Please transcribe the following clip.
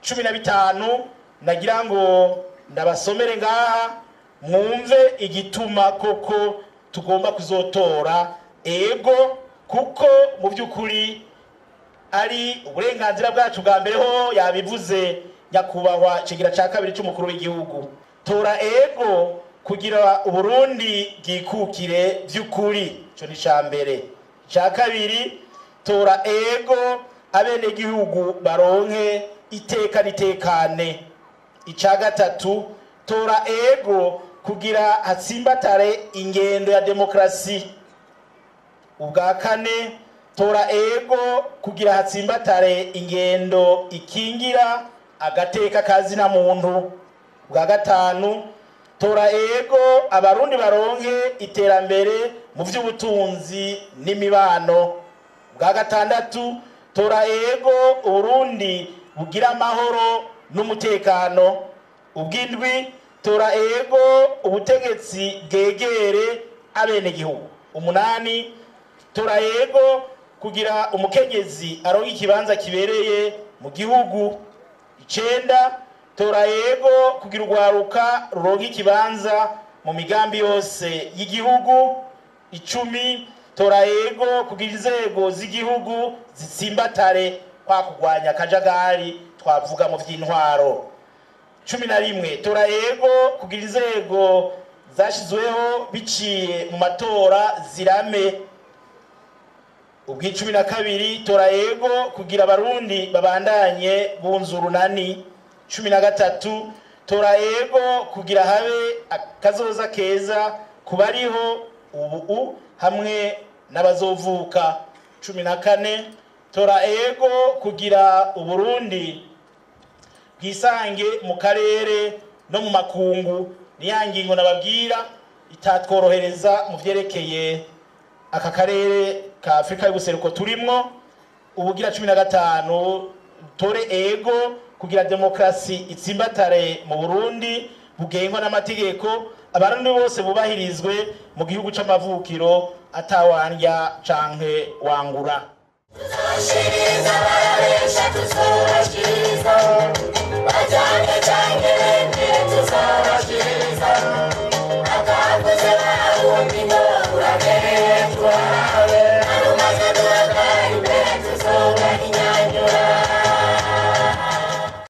15 nagira ngo ndabasomere ngaha mwumve igituma koko tugomba kuzotora ego, kuko mu by'ukuri ari uburenganzira bwacu bwa mbere ho yabivuze nyakubahwa kigira ca kabiri cy'umukuru w'igihugu. Tora ego kugira Uburundi bwikukire by'ukuri, cyo ni cambere. Ca kabiri, tora ego abene gihugu baronke iteka ritekane. Ica gatatu, tora ego kugira hatsimbatare ingendo ya demokrasi. Ubwa kane, tora ego kugira hatsimbatare ingendo ikingira agateka kazina muntu. Ubwa gatanu, tora ego abarundi baronke iterambere mu by'ubutunzi n'imibano. Ubwa gatandatu, tora ego Uburundi bugira amahoro n'umutekano. Ubwindwi, tora ego ubutegetsi bwegere abene gihugu. Umunani, tora ego kugira umukenyezi aronka ikibanza kibereye mu gihugu. 9, tora ego kugira urwaruka ruronka ikibanza mu migambi yose y'igihugu. 10, tora ego kugira inzego z'igihugu zitsimbatare kwa kugwanya akajagari twavuga mu by'intwaro. 11, tora ego kugira inzego zashizweho biciye mu matora zirame. Ubwi 12, tora ego kugira abarundi babandanye bunza urunani. 13, tora ego kugira habe akazoza keza kubariho ubu hamwe n'abazovuka. 14, tora ego kugira Uburundi bwisange mu karere no mu makungu. Niyangingo nababwira itatworohereza mu vyerekeye aka karere ka Afrika y'ubuseruko turimwo. Ubugira 15, tore ego kugira demokrasi itsimbatare mu Burundi bugengwa n'amategeko, abarundi bose bubahirizwe mu gihugu c'amavukiro atawandya canke wangura. Tuzashiriza barabesha tuzobashiriza